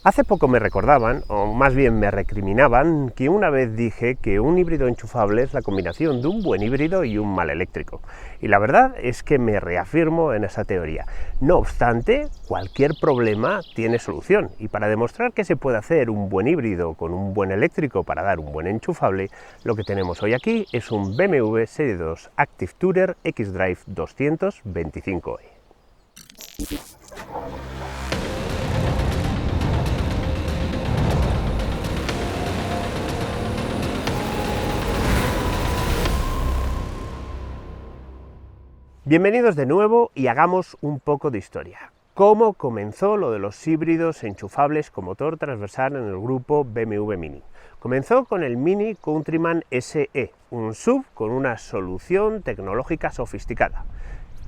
Hace poco me recordaban, o más bien me recriminaban, que una vez dije que un híbrido enchufable es la combinación de un buen híbrido y un mal eléctrico. Y la verdad es que me reafirmo en esa teoría. No obstante, cualquier problema tiene solución. Y para demostrar que se puede hacer un buen híbrido con un buen eléctrico para dar un buen enchufable, lo que tenemos hoy aquí es un BMW Serie 2 Active Tourer xDrive 225e. Bienvenidos de nuevo y hagamos un poco de historia. ¿Cómo comenzó lo de los híbridos enchufables con motor transversal en el grupo BMW Mini? Comenzó con el Mini Countryman SE, un SUV con una solución tecnológica sofisticada,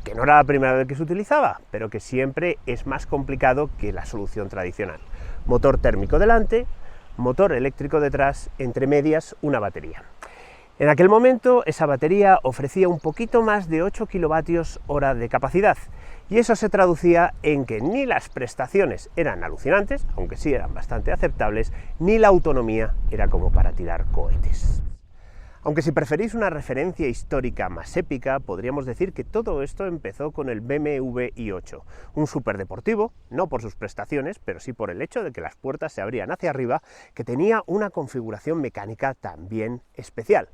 que no era la primera vez que se utilizaba, pero que siempre es más complicado que la solución tradicional. Motor térmico delante, motor eléctrico detrás, entre medias una batería. En aquel momento esa batería ofrecía un poquito más de 8 kWh de capacidad y eso se traducía en que ni las prestaciones eran alucinantes, aunque sí eran bastante aceptables, ni la autonomía era como para tirar cohetes. Aunque si preferís una referencia histórica más épica, podríamos decir que todo esto empezó con el BMW i8, un superdeportivo, no por sus prestaciones, pero sí por el hecho de que las puertas se abrían hacia arriba, que tenía una configuración mecánica también especial.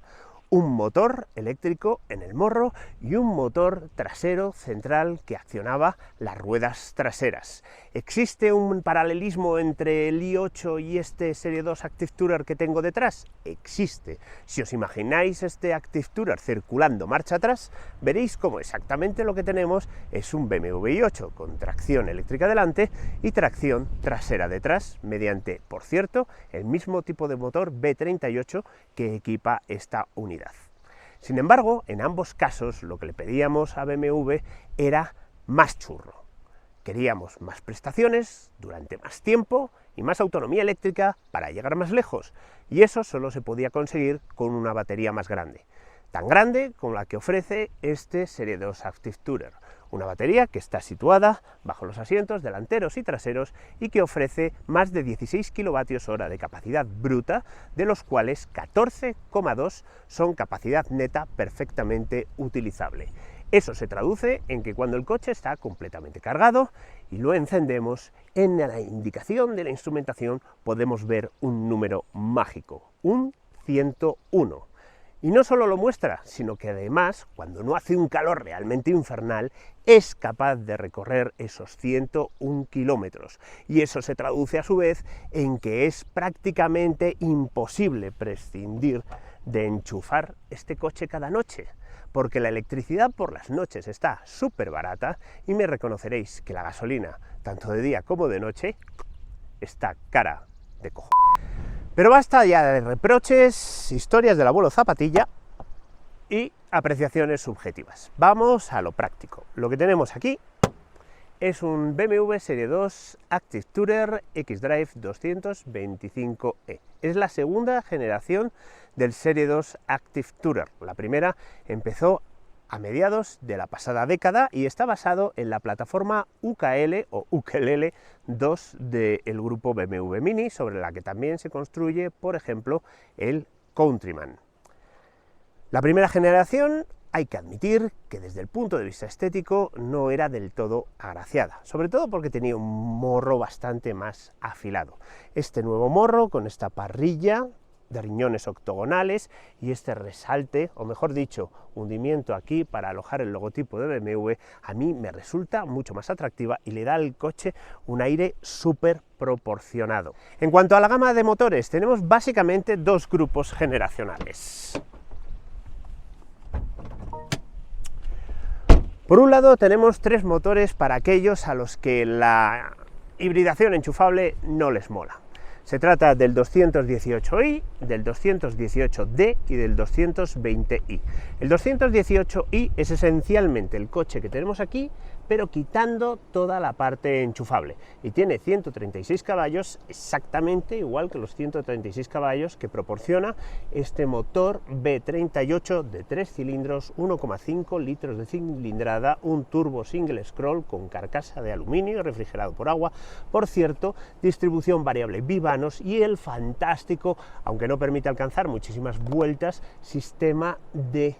Un motor eléctrico en el morro y un motor trasero central que accionaba las ruedas traseras. ¿Existe un paralelismo entre el i8 y este Serie 2 Active Tourer que tengo detrás? Existe. Si os imagináis este Active Tourer circulando marcha atrás, veréis cómo exactamente lo que tenemos es un BMW i8 con tracción eléctrica delante y tracción trasera detrás, mediante, por cierto, el mismo tipo de motor V38 que equipa esta unidad. Sin embargo, en ambos casos lo que le pedíamos a BMW era más churro. Queríamos más prestaciones durante más tiempo y más autonomía eléctrica para llegar más lejos, y eso solo se podía conseguir con una batería más grande, tan grande como la que ofrece este Serie 2 Active Tourer, una batería que está situada bajo los asientos delanteros y traseros y que ofrece más de 16 kWh de capacidad bruta, de los cuales 14,2 son capacidad neta perfectamente utilizable. Eso se traduce en que cuando el coche está completamente cargado y lo encendemos, en la indicación de la instrumentación podemos ver un número mágico, un 101. Y no solo lo muestra, sino que además, cuando no hace un calor realmente infernal, es capaz de recorrer esos 101 kilómetros. Y eso se traduce a su vez en que es prácticamente imposible prescindir de enchufar este coche cada noche, porque la electricidad por las noches está súper barata y me reconoceréis que la gasolina, tanto de día como de noche, está cara de cojo. Pero basta ya de reproches, historias del abuelo Zapatilla y apreciaciones subjetivas. Vamos a lo práctico. Lo que tenemos aquí es un BMW Serie 2 Active Tourer xDrive 225e. Es la segunda generación del Serie 2 Active Tourer. La primera empezó a mediados de la pasada década y está basado en la plataforma UKL o UKLL 2 del grupo BMW Mini, sobre la que también se construye, por ejemplo, el Countryman. La primera generación, hay que admitir que desde el punto de vista estético no era del todo agraciada, sobre todo porque tenía un morro bastante más afilado. Este nuevo morro, con esta parrilla de riñones octogonales y este resalte, o mejor dicho, hundimiento aquí para alojar el logotipo de BMW, a mí me resulta mucho más atractiva y le da al coche un aire súper proporcionado. En cuanto a la gama de motores, tenemos básicamente dos grupos generacionales. Por un lado tenemos tres motores para aquellos a los que la hibridación enchufable no les mola. Se trata del 218i, del 218d y del 220i. El 218i es esencialmente el coche que tenemos aquí, pero quitando toda la parte enchufable, y tiene 136 caballos, exactamente igual que los 136 caballos que proporciona este motor V38 de 3 cilindros, 1,5 litros de cilindrada, un turbo single scroll con carcasa de aluminio refrigerado por agua, por cierto, distribución variable bivanos y el fantástico, aunque no permite alcanzar muchísimas vueltas, sistema de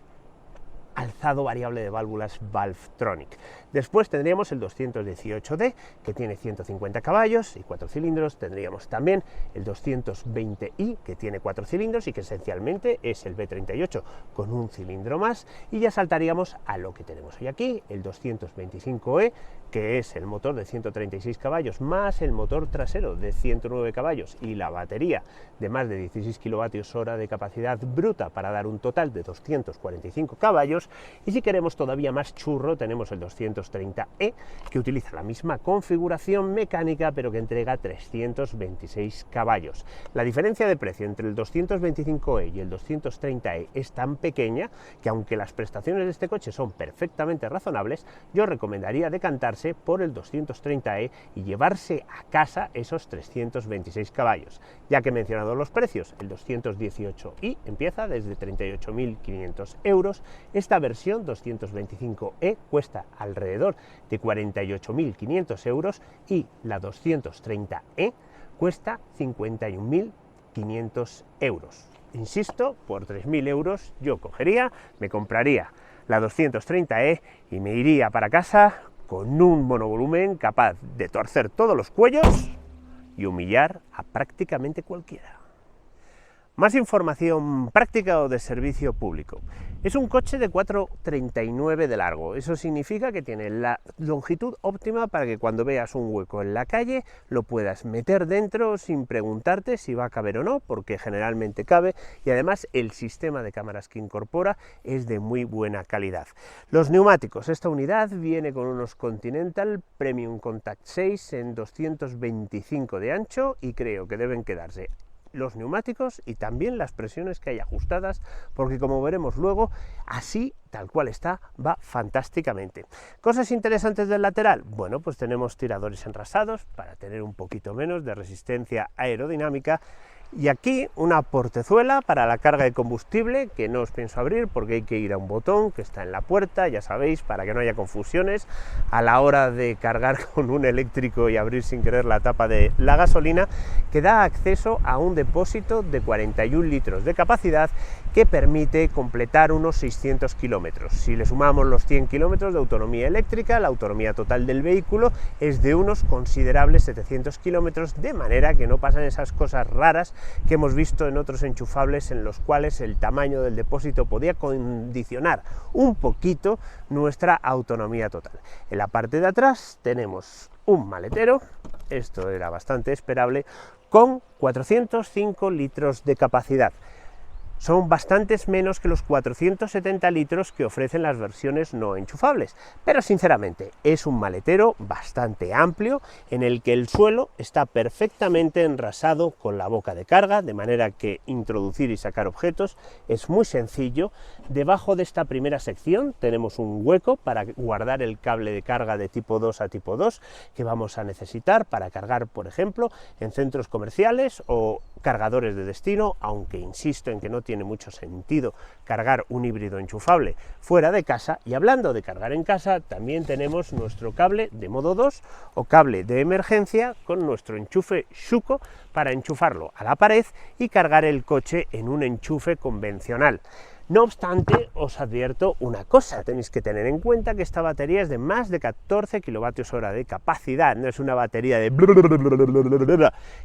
alzado variable de válvulas Valvetronic. Después tendríamos el 218D, que tiene 150 caballos y 4 cilindros. Tendríamos también el 220i, que tiene 4 cilindros y que esencialmente es el V38 con un cilindro más. Y ya saltaríamos a lo que tenemos hoy aquí, el 225e, que es el motor de 136 caballos más el motor trasero de 109 caballos y la batería de más de 16 kWh de capacidad bruta para dar un total de 245 caballos. Y si queremos todavía más churro, tenemos el 230e, que utiliza la misma configuración mecánica pero que entrega 326 caballos. La diferencia de precio entre el 225e y el 230e es tan pequeña que, aunque las prestaciones de este coche son perfectamente razonables, yo recomendaría decantarse por el 230e y llevarse a casa esos 326 caballos. Ya que he mencionado los precios, el 218i empieza desde 38.500 euros, esta versión 225e cuesta alrededor de 48.500 euros y la 230e cuesta 51.500 euros. Insisto, por 3.000 euros yo me compraría la 230e y me iría para casa con un monovolumen capaz de torcer todos los cuellos y humillar a prácticamente cualquiera. Más información práctica o de servicio público. Es un coche de 4,39 de largo. Eso significa que tiene la longitud óptima para que cuando veas un hueco en la calle lo puedas meter dentro sin preguntarte si va a caber o no, porque generalmente cabe, y además el sistema de cámaras que incorpora es de muy buena calidad. Los neumáticos. Esta unidad viene con unos Continental Premium Contact 6 en 225 de ancho y creo que deben quedarse los neumáticos y también las presiones que hay ajustadas, porque como veremos luego, así tal cual está, va fantásticamente. Cosas interesantes del lateral, bueno, pues tenemos tiradores enrasados para tener un poquito menos de resistencia aerodinámica, y aquí una portezuela para la carga de combustible que no os pienso abrir porque hay que ir a un botón que está en la puerta, ya sabéis, para que no haya confusiones a la hora de cargar con un eléctrico y abrir sin querer la tapa de la gasolina, que da acceso a un depósito de 41 litros de capacidad que permite completar unos 600 kilómetros. Si le sumamos los 100 kilómetros de autonomía eléctrica, la autonomía total del vehículo es de unos considerables 700 kilómetros, de manera que no pasan esas cosas raras que hemos visto en otros enchufables en los cuales el tamaño del depósito podía condicionar un poquito nuestra autonomía total. En la parte de atrás tenemos un maletero, esto era bastante esperable, con 405 litros de capacidad. Son bastantes menos que los 470 litros que ofrecen las versiones no enchufables, pero sinceramente es un maletero bastante amplio en el que el suelo está perfectamente enrasado con la boca de carga, de manera que introducir y sacar objetos es muy sencillo. Debajo de esta primera sección tenemos un hueco para guardar el cable de carga de tipo 2 a tipo 2 que vamos a necesitar para cargar, por ejemplo, en centros comerciales o cargadores de destino, aunque insisto en que no tiene mucho sentido cargar un híbrido enchufable fuera de casa. Y hablando de cargar en casa, también tenemos nuestro cable de modo 2 o cable de emergencia con nuestro enchufe Schuko para enchufarlo a la pared y cargar el coche en un enchufe convencional. No obstante, os advierto una cosa, tenéis que tener en cuenta que esta batería es de más de 14 kWh de capacidad, no es una batería de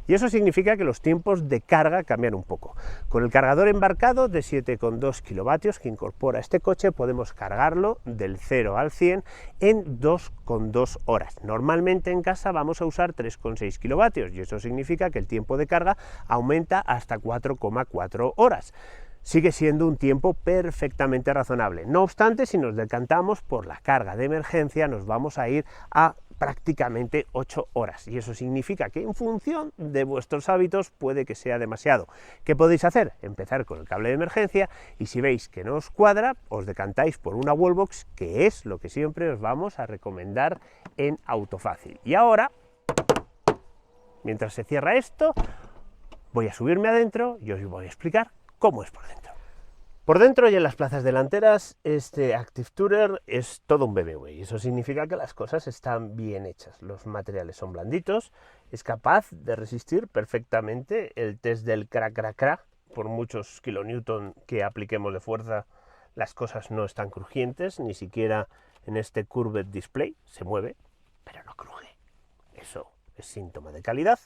y eso significa que los tiempos de carga cambian un poco. Con el cargador embarcado de 7,2 kW que incorpora este coche podemos cargarlo del 0 al 100 en 2,2 horas. Normalmente en casa vamos a usar 3,6 kW y eso significa que el tiempo de carga aumenta hasta 4,4 horas. Sigue siendo un tiempo perfectamente razonable. No obstante, si nos decantamos por la carga de emergencia, nos vamos a ir a prácticamente 8 horas, y eso significa que en función de vuestros hábitos puede que sea demasiado. ¿Qué podéis hacer? Empezar con el cable de emergencia, y si veis que no os cuadra, os decantáis por una wallbox, que es lo que siempre os vamos a recomendar en Autofácil. Y ahora, mientras se cierra esto, voy a subirme adentro y os voy a explicar cómo es por dentro. Por dentro y en las plazas delanteras, este Active Tourer es todo un BMW, y eso significa que las cosas están bien hechas. Los materiales son blanditos, es capaz de resistir perfectamente el test del crack. Por muchos kilonewton que apliquemos de fuerza, las cosas no están crujientes, ni siquiera en este curved display se mueve, pero no cruje. Eso es síntoma de calidad.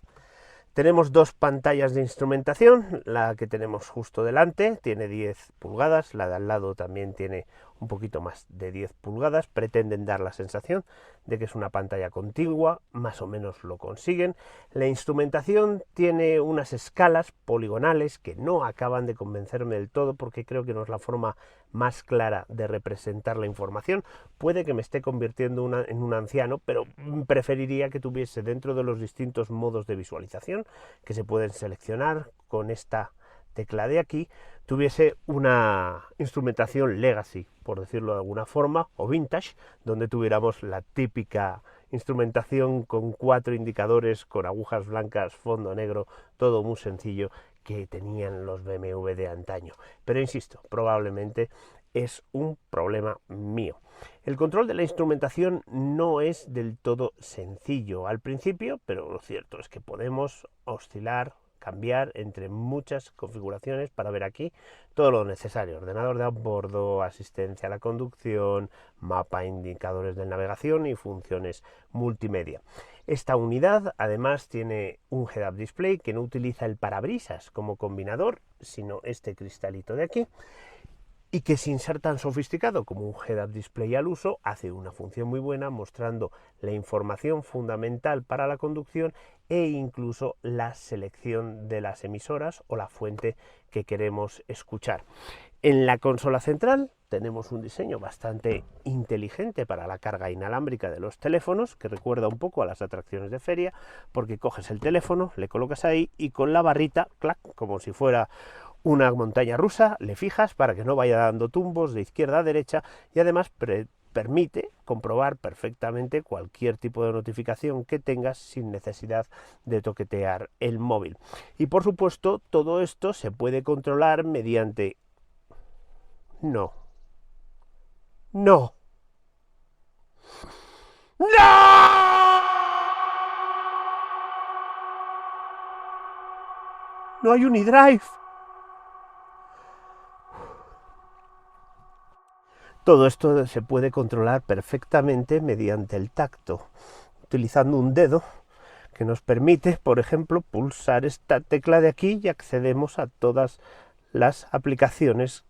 Tenemos dos pantallas de instrumentación, la que tenemos justo delante tiene 10 pulgadas, la de al lado también tiene un poquito más de 10 pulgadas, pretenden dar la sensación de que es una pantalla contigua, más o menos lo consiguen. La instrumentación tiene unas escalas poligonales que no acaban de convencerme del todo, porque creo que no es la forma más clara de representar la información. Puede que me esté convirtiendo en un anciano, pero preferiría que tuviese, dentro de los distintos modos de visualización que se pueden seleccionar con esta tecla de aquí, tuviese una instrumentación legacy, por decirlo de alguna forma, o vintage, donde tuviéramos la típica instrumentación con 4 indicadores, con agujas blancas, fondo negro, todo muy sencillo, que tenían los BMW de antaño. Pero insisto, probablemente es un problema mío. El control de la instrumentación no es del todo sencillo al principio, pero lo cierto es que podemos oscilar, cambiar entre muchas configuraciones para ver aquí todo lo necesario: ordenador de a bordo, asistencia a la conducción, mapa, indicadores de navegación y funciones multimedia. Esta unidad además tiene un head-up display que no utiliza el parabrisas como combinador, sino este cristalito de aquí, y que, sin ser tan sofisticado como un head-up display al uso, hace una función muy buena mostrando la información fundamental para la conducción e incluso la selección de las emisoras o la fuente que queremos escuchar. En la consola central tenemos un diseño bastante inteligente para la carga inalámbrica de los teléfonos, que recuerda un poco a las atracciones de feria, porque coges el teléfono, le colocas ahí y con la barrita, clac, como si fuera una montaña rusa, le fijas para que no vaya dando tumbos de izquierda a derecha, y además permite comprobar perfectamente cualquier tipo de notificación que tengas sin necesidad de toquetear el móvil. Y por supuesto, todo esto se puede controlar mediante... No. ¡No! ¡No hay un iDrive! Todo esto se puede controlar perfectamente mediante el tacto, utilizando un dedo que nos permite, por ejemplo, pulsar esta tecla de aquí, y accedemos a todas las aplicaciones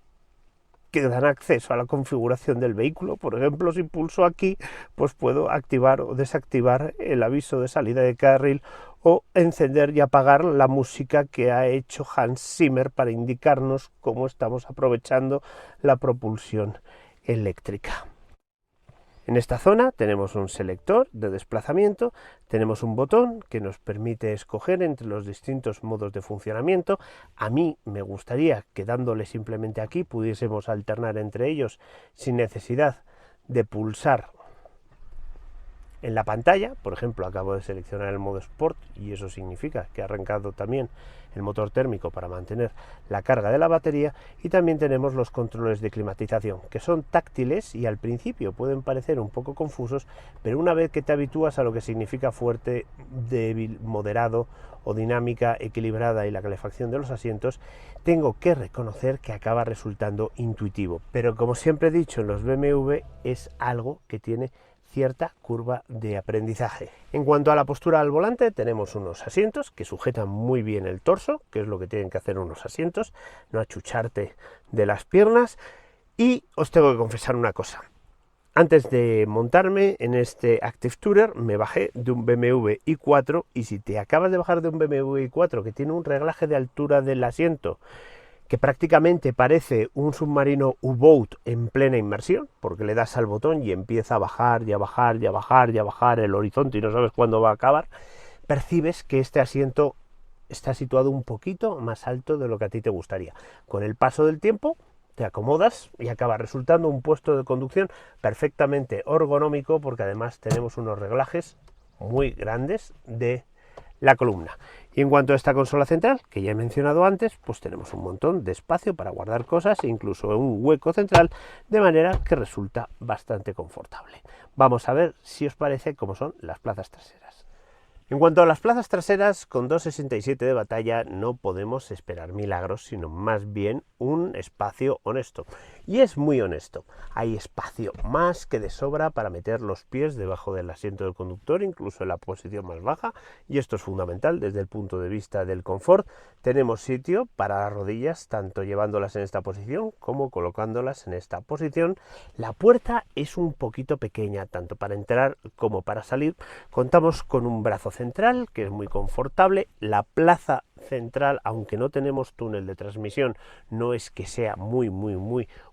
que dan acceso a la configuración del vehículo. Por ejemplo, si pulso aquí, pues puedo activar o desactivar el aviso de salida de carril, o encender y apagar la música que ha hecho Hans Zimmer para indicarnos cómo estamos aprovechando la propulsión eléctrica. En esta zona tenemos un selector de desplazamiento, tenemos un botón que nos permite escoger entre los distintos modos de funcionamiento. A mí me gustaría que, dándole simplemente aquí, pudiésemos alternar entre ellos sin necesidad de pulsar en la pantalla. Por ejemplo, acabo de seleccionar el modo Sport, y eso significa que ha arrancado también el motor térmico para mantener la carga de la batería. Y también tenemos los controles de climatización, que son táctiles y al principio pueden parecer un poco confusos, pero una vez que te habitúas a lo que significa fuerte, débil, moderado o dinámica, equilibrada y la calefacción de los asientos, tengo que reconocer que acaba resultando intuitivo. Pero como siempre he dicho, en los BMW es algo que tiene cierta curva de aprendizaje. En cuanto a la postura al volante, tenemos unos asientos que sujetan muy bien el torso, que es lo que tienen que hacer unos asientos, no achucharte de las piernas. Y os tengo que confesar una cosa: antes de montarme en este Active Tourer me bajé de un BMW i4, y si te acabas de bajar de un BMW i4 que tiene un reglaje de altura del asiento que prácticamente parece un submarino U-Boat en plena inmersión, porque le das al botón y empieza a bajar y a bajar y a bajar y a bajar el horizonte y no sabes cuándo va a acabar, percibes que este asiento está situado un poquito más alto de lo que a ti te gustaría. Con el paso del tiempo te acomodas y acaba resultando un puesto de conducción perfectamente ergonómico, porque además tenemos unos reglajes muy grandes de la columna. Y en cuanto a esta consola central, que ya he mencionado antes, pues tenemos un montón de espacio para guardar cosas, incluso un hueco central, de manera que resulta bastante confortable. Vamos a ver si os parece cómo son las plazas traseras. En cuanto a las plazas traseras, con 2,67 de batalla no podemos esperar milagros, sino más bien un espacio honesto. Y es muy honesto. Hay espacio más que de sobra para meter los pies debajo del asiento del conductor, incluso en la posición más baja, y esto es fundamental desde el punto de vista del confort. Tenemos sitio para las rodillas, tanto llevándolas en esta posición como colocándolas en esta posición. La puerta es un poquito pequeña, tanto para entrar como para salir. Contamos con un brazo central, que es muy confortable. La plaza central, aunque no tenemos túnel de transmisión, no es que sea muy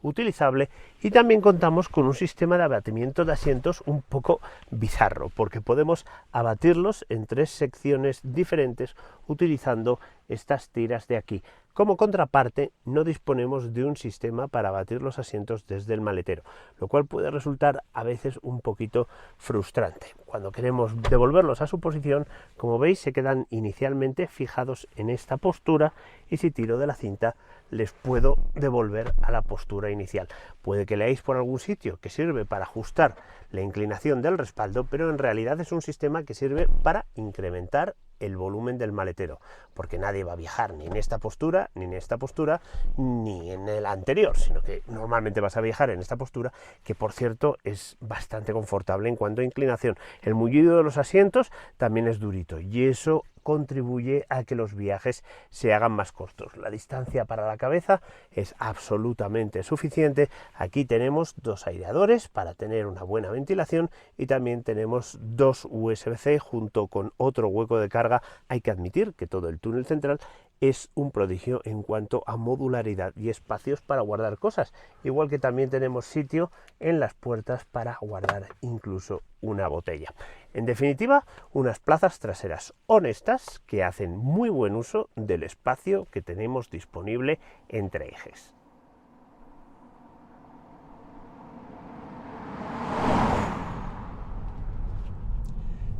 utilizable, y también contamos con un sistema de abatimiento de asientos un poco bizarro, porque podemos abatirlos en 3 secciones diferentes utilizando estas tiras de aquí. Como contraparte, no disponemos de un sistema para abatir los asientos desde el maletero, lo cual puede resultar a veces un poquito frustrante. Cuando queremos devolverlos a su posición, como veis, se quedan inicialmente fijados en esta postura, y si tiro de la cinta les puedo devolver a la postura inicial. Puede que leáis por algún sitio que sirve para ajustar la inclinación del respaldo, pero en realidad es un sistema que sirve para incrementar el volumen del maletero, porque nadie va a viajar ni en esta postura, ni en esta postura, ni en el anterior, sino que normalmente vas a viajar en esta postura, que por cierto es bastante confortable en cuanto a inclinación. El mullido de los asientos también es durito, y eso contribuye a que los viajes se hagan más cortos. La distancia para la cabeza es absolutamente suficiente. Aquí tenemos 2 aireadores para tener una buena ventilación, y también tenemos 2 USB-C junto con otro hueco de carga. Hay que admitir que todo el túnel central es un prodigio en cuanto a modularidad y espacios para guardar cosas, igual que también tenemos sitio en las puertas para guardar incluso una botella. En definitiva, unas plazas traseras honestas que hacen muy buen uso del espacio que tenemos disponible entre ejes.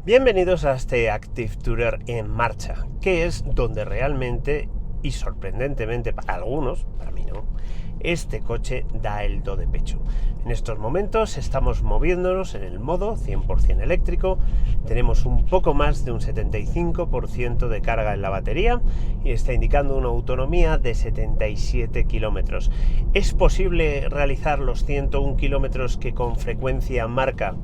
Bienvenidos a este Active Tourer en marcha, que es donde realmente, y sorprendentemente para algunos, para mí no, este coche da el do de pecho. En estos momentos estamos moviéndonos en el modo 100% eléctrico, tenemos un poco más de un 75% de carga en la batería y está indicando una autonomía de 77 kilómetros. ¿Es posible realizar los 101 kilómetros que con frecuencia marca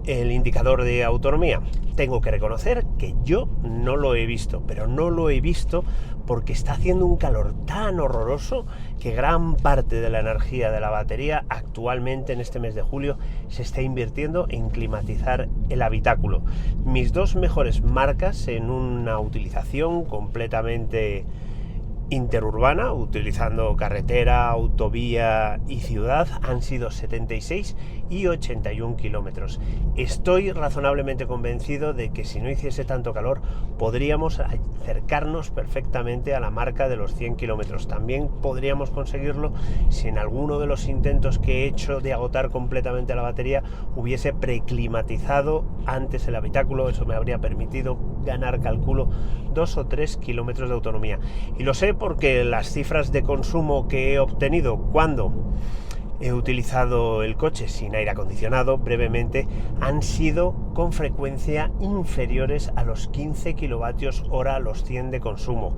el indicador de autonomía? Tengo que reconocer que yo no lo he visto, pero no lo he visto porque está haciendo un calor tan horroroso que gran parte de la energía de la batería actualmente en este mes de julio se está invirtiendo en climatizar el habitáculo. Mis 2 mejores marcas en una utilización completamente interurbana, utilizando carretera, autovía y ciudad, han sido 76 y 81 kilómetros. Estoy razonablemente convencido de que si no hiciese tanto calor podríamos acercarnos perfectamente a la marca de los 100 kilómetros. También podríamos conseguirlo si en alguno de los intentos que he hecho de agotar completamente la batería hubiese preclimatizado antes el habitáculo. Eso me habría permitido ganar, calculo, 2 o 3 kilómetros de autonomía. Y lo sé porque las cifras de consumo que he obtenido cuando he utilizado el coche sin aire acondicionado brevemente han sido con frecuencia inferiores a los 15 kilovatios hora a los 100 de consumo.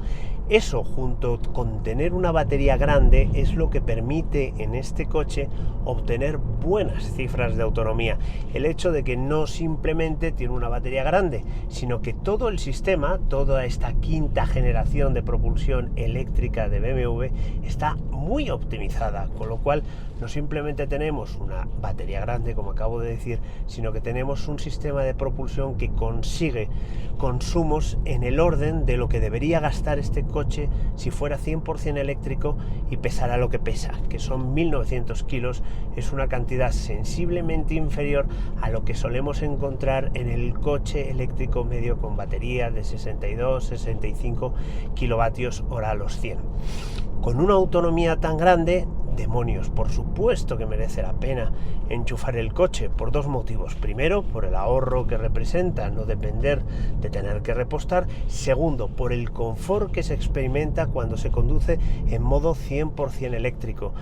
Eso, junto con tener una batería grande, es lo que permite en este coche obtener buenas cifras de autonomía. El hecho de que no simplemente tiene una batería grande, sino que todo el sistema, toda esta quinta generación de propulsión eléctrica de BMW está muy optimizada, con lo cual no simplemente tenemos una batería grande, como acabo de decir, sino que tenemos un sistema de propulsión que consigue consumos en el orden de lo que debería gastar este coche coche si fuera 100% eléctrico y pesara lo que pesa, que son 1900 kilos. Es una cantidad sensiblemente inferior a lo que solemos encontrar en el coche eléctrico medio con batería de 62-65 kilovatios hora a los 100. Con una autonomía tan grande, demonios, por supuesto que merece la pena enchufar el coche por dos motivos. Primero, por el ahorro que representa no depender de tener que repostar. Segundo, por el confort que se experimenta cuando se conduce en modo 100% eléctrico.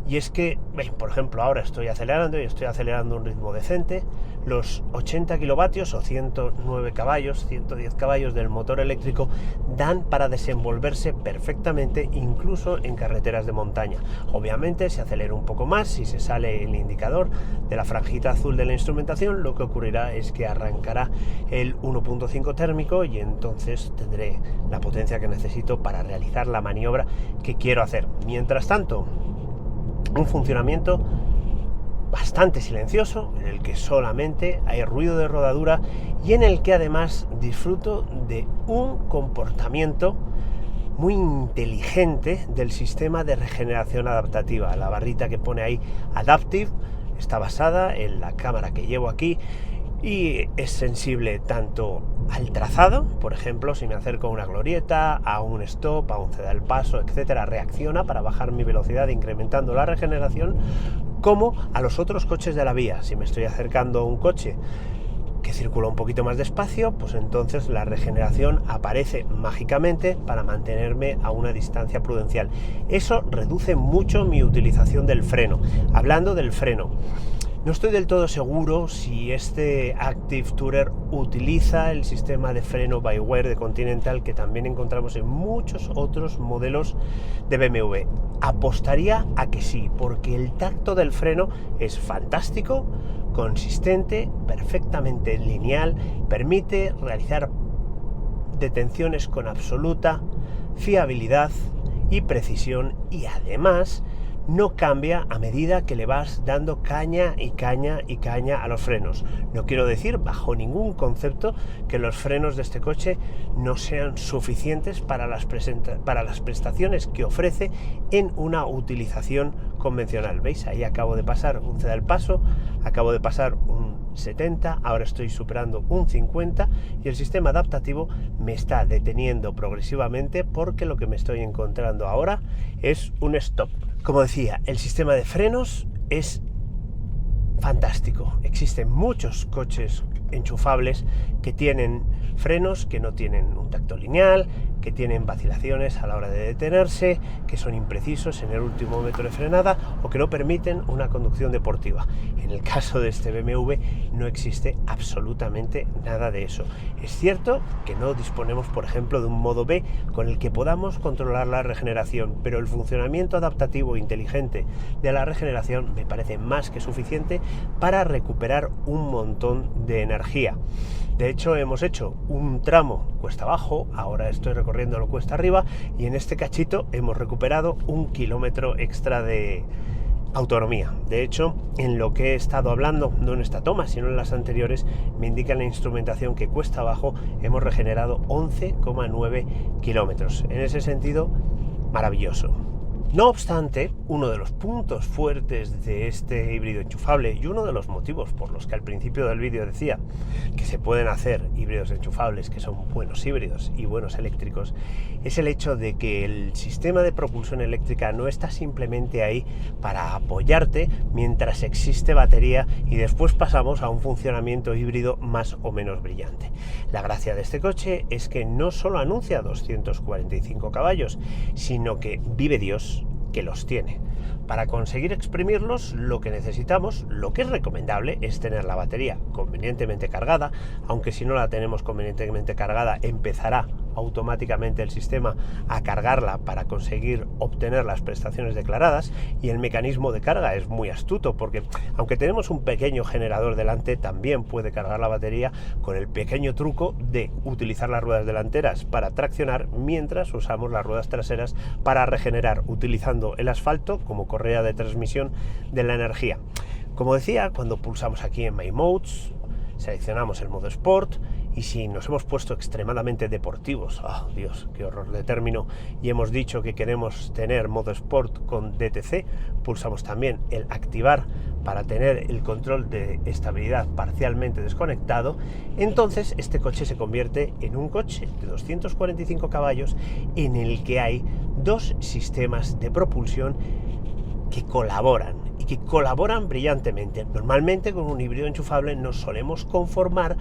Y es que, por ejemplo, ahora estoy acelerando a un ritmo decente. Los 80 kilovatios o 109 caballos, 110 caballos del motor eléctrico dan para desenvolverse perfectamente, incluso en carreteras de montaña. Obviamente, se acelera un poco más, si se sale el indicador de la franjita azul de la instrumentación, lo que ocurrirá es que arrancará el 1.5 térmico y entonces tendré la potencia que necesito para realizar la maniobra que quiero hacer. Mientras tanto, un funcionamiento bastante silencioso, en el que solamente hay ruido de rodadura y en el que además disfruto de un comportamiento muy inteligente del sistema de regeneración adaptativa. La barrita que pone ahí Adaptive está basada en la cámara que llevo aquí y es sensible tanto al trazado, por ejemplo, si me acerco a una glorieta, a un stop, a un ceda al paso, etcétera, reacciona para bajar mi velocidad incrementando la regeneración, como a los otros coches de la vía. Si me estoy acercando a un coche que circula un poquito más despacio, pues entonces la regeneración aparece mágicamente para mantenerme a una distancia prudencial. Eso reduce mucho mi utilización del freno. Hablando del freno, no estoy del todo seguro si este Active Tourer utiliza el sistema de freno by wire de Continental, que también encontramos en muchos otros modelos de BMW. Apostaría a que sí, porque el tacto del freno es fantástico, consistente, perfectamente lineal, permite realizar detenciones con absoluta fiabilidad y precisión, y además no cambia a medida que le vas dando caña y caña y caña a los frenos. No quiero decir bajo ningún concepto que los frenos de este coche no sean suficientes para las prestaciones que ofrece en una utilización convencional. ¿Veis? Ahí acabo de pasar un ceda al paso, acabo de pasar un 70, ahora estoy superando un 50 y el sistema adaptativo me está deteniendo progresivamente porque lo que me estoy encontrando ahora es un stop. Como decía, el sistema de frenos es fantástico. Existen muchos coches enchufables que tienen frenos que no tienen un tacto lineal, que tienen vacilaciones a la hora de detenerse, que son imprecisos en el último metro de frenada o que no permiten una conducción deportiva. En el caso de este BMW no existe absolutamente nada de eso. Es cierto que no disponemos, por ejemplo, de un modo B con el que podamos controlar la regeneración, pero el funcionamiento adaptativo inteligente de la regeneración me parece más que suficiente para recuperar un montón de energía. De hecho, hemos hecho un tramo cuesta abajo, ahora estoy recorriéndolo cuesta arriba, y en este cachito hemos recuperado 1 kilómetro extra de autonomía. De hecho, en lo que he estado hablando, no en esta toma, sino en las anteriores, me indica la instrumentación que cuesta abajo hemos regenerado 11,9 kilómetros. En ese sentido, maravilloso. No obstante, uno de los puntos fuertes de este híbrido enchufable y uno de los motivos por los que al principio del vídeo decía que se pueden hacer híbridos enchufables que son buenos híbridos y buenos eléctricos, es el hecho de que el sistema de propulsión eléctrica no está simplemente ahí para apoyarte mientras existe batería y después pasamos a un funcionamiento híbrido más o menos brillante. La gracia de este coche es que no solo anuncia 245 caballos, sino que vive Dios que los tiene. Para conseguir exprimirlos, lo que necesitamos, lo que es recomendable, es tener la batería convenientemente cargada, aunque si no la tenemos convenientemente cargada, empezará automáticamente el sistema a cargarla para conseguir obtener las prestaciones declaradas, y el mecanismo de carga es muy astuto porque aunque tenemos un pequeño generador delante, también puede cargar la batería con el pequeño truco de utilizar las ruedas delanteras para traccionar mientras usamos las ruedas traseras para regenerar, utilizando el asfalto como correa de transmisión de la energía. Como decía, cuando pulsamos aquí en My Modes, seleccionamos el modo Sport Y si nos hemos puesto extremadamente deportivos, ¡oh, Dios, qué horror de término! Y hemos dicho que queremos tener modo Sport con DTC, pulsamos también el activar para tener el control de estabilidad parcialmente desconectado, entonces este coche se convierte en un coche de 245 caballos en el que hay dos sistemas de propulsión que colaboran y que colaboran brillantemente. Normalmente con un híbrido enchufable nos solemos conformar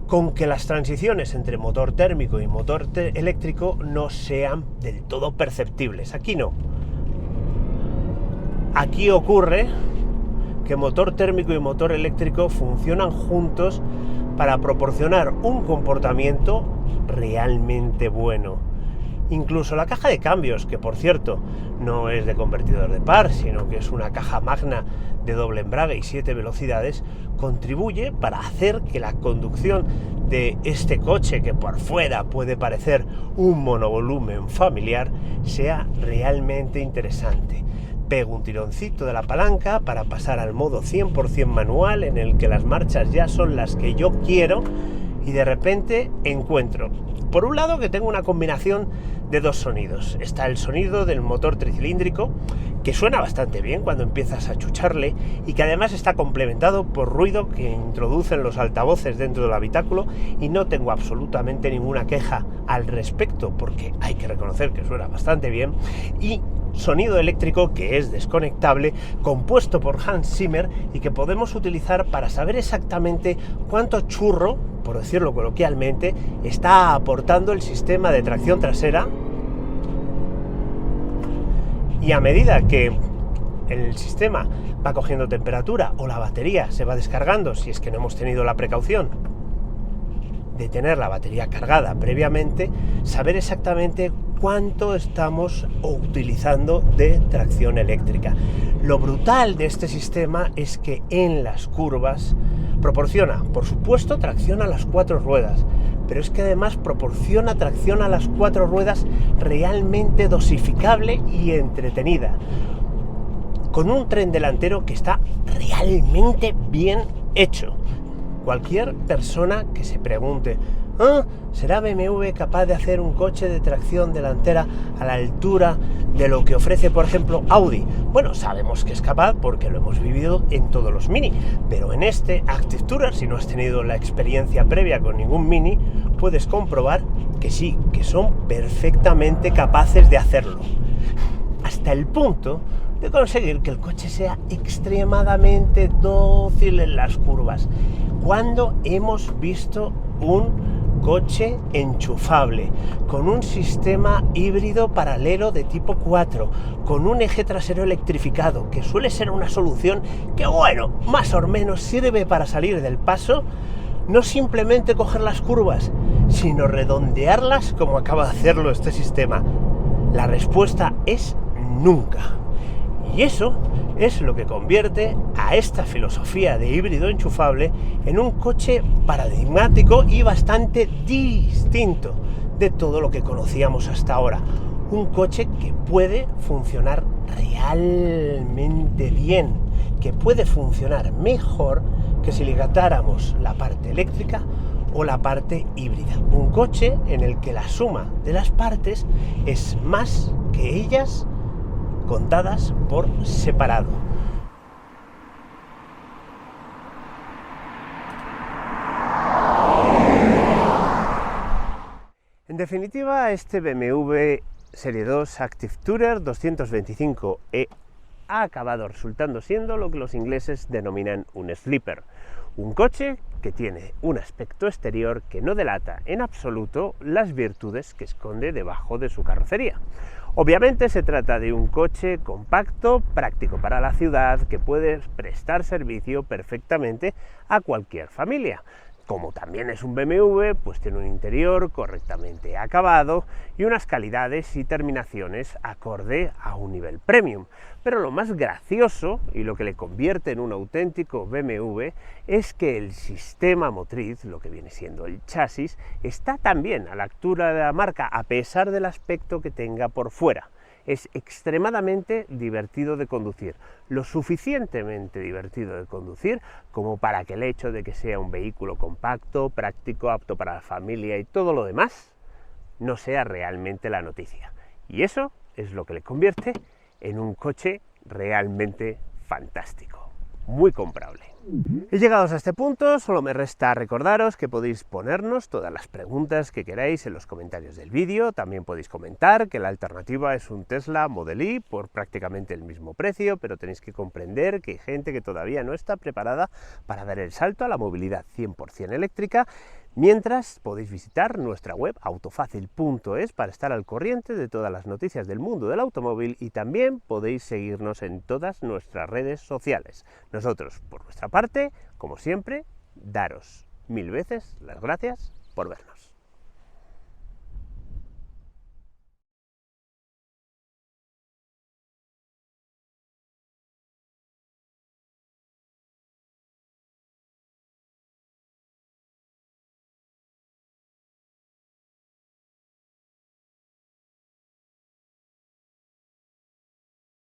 con que las transiciones entre motor térmico y motor eléctrico no sean del todo perceptibles. Aquí no. Aquí ocurre que motor térmico y motor eléctrico funcionan juntos para proporcionar un comportamiento realmente bueno. Incluso la caja de cambios, que por cierto no es de convertidor de par, sino que es una caja magna de doble embrague y 7 velocidades, contribuye para hacer que la conducción de este coche, que por fuera puede parecer un monovolumen familiar, sea realmente interesante. Pego un tironcito de la palanca para pasar al modo 100% manual, en el que las marchas ya son las que yo quiero, y de repente encuentro, por un lado, que tengo una combinación de dos sonidos. Está el sonido del motor tricilíndrico, que suena bastante bien cuando empiezas a chucharle, y que además está complementado por ruido que introducen los altavoces dentro del habitáculo, y no tengo absolutamente ninguna queja al respecto, porque hay que reconocer que suena bastante bien. Y sonido eléctrico que es desconectable, compuesto por Hans Zimmer, y que podemos utilizar para saber exactamente cuánto churro, por decirlo coloquialmente, está aportando el sistema de tracción trasera. Y a medida que el sistema va cogiendo temperatura o la batería se va descargando, si es que no hemos tenido la precaución de tener la batería cargada previamente, saber exactamente cuánto estamos utilizando de tracción eléctrica. Lo brutal de este sistema es que en las curvas proporciona, por supuesto, tracción a las 4 ruedas, pero es que además proporciona tracción a las 4 ruedas realmente dosificable y entretenida, con un tren delantero que está realmente bien hecho. Cualquier persona que se pregunte, ¿será BMW capaz de hacer un coche de tracción delantera a la altura de lo que ofrece, por ejemplo, Audi? Bueno, sabemos que es capaz porque lo hemos vivido en todos los Mini, pero en este Active Tourer, si no has tenido la experiencia previa con ningún Mini, puedes comprobar que sí, que son perfectamente capaces de hacerlo, hasta el punto de conseguir que el coche sea extremadamente dócil en las curvas. ¿Cuándo hemos visto un coche enchufable, con un sistema híbrido paralelo de tipo 4, con un eje trasero electrificado, que suele ser una solución que, bueno, más o menos sirve para salir del paso, no simplemente coger las curvas, sino redondearlas como acaba de hacerlo este sistema? La respuesta es nunca. Y eso es lo que convierte a esta filosofía de híbrido enchufable en un coche paradigmático y bastante distinto de todo lo que conocíamos hasta ahora. Un coche que puede funcionar realmente bien, que puede funcionar mejor que si le atáramos la parte eléctrica o la parte híbrida. Un coche en el que la suma de las partes es más que ellas contadas por separado. En definitiva, este BMW Serie 2 Active Tourer 225e ha acabado resultando siendo lo que los ingleses denominan un sleeper, un coche que tiene un aspecto exterior que no delata en absoluto las virtudes que esconde debajo de su carrocería. Obviamente se trata de un coche compacto, práctico para la ciudad, que puede prestar servicio perfectamente a cualquier familia. Como también es un BMW, pues tiene un interior correctamente acabado y unas calidades y terminaciones acorde a un nivel premium. Pero lo más gracioso y lo que le convierte en un auténtico BMW es que el sistema motriz, lo que viene siendo el chasis, está también a la altura de la marca a pesar del aspecto que tenga por fuera. Es extremadamente divertido de conducir, lo suficientemente divertido de conducir como para que el hecho de que sea un vehículo compacto, práctico, apto para la familia y todo lo demás no sea realmente la noticia. Y eso es lo que le convierte en un coche realmente fantástico, muy comprable. Y llegados a este punto, solo me resta recordaros que podéis ponernos todas las preguntas que queráis en los comentarios del vídeo. También podéis comentar que la alternativa es un Tesla Model Y por prácticamente el mismo precio, pero tenéis que comprender que hay gente que todavía no está preparada para dar el salto a la movilidad 100% eléctrica. Mientras, podéis visitar nuestra web autofacil.es para estar al corriente de todas las noticias del mundo del automóvil, y también podéis seguirnos en todas nuestras redes sociales. Nosotros, por nuestra parte, como siempre, daros 1000 veces las gracias por vernos.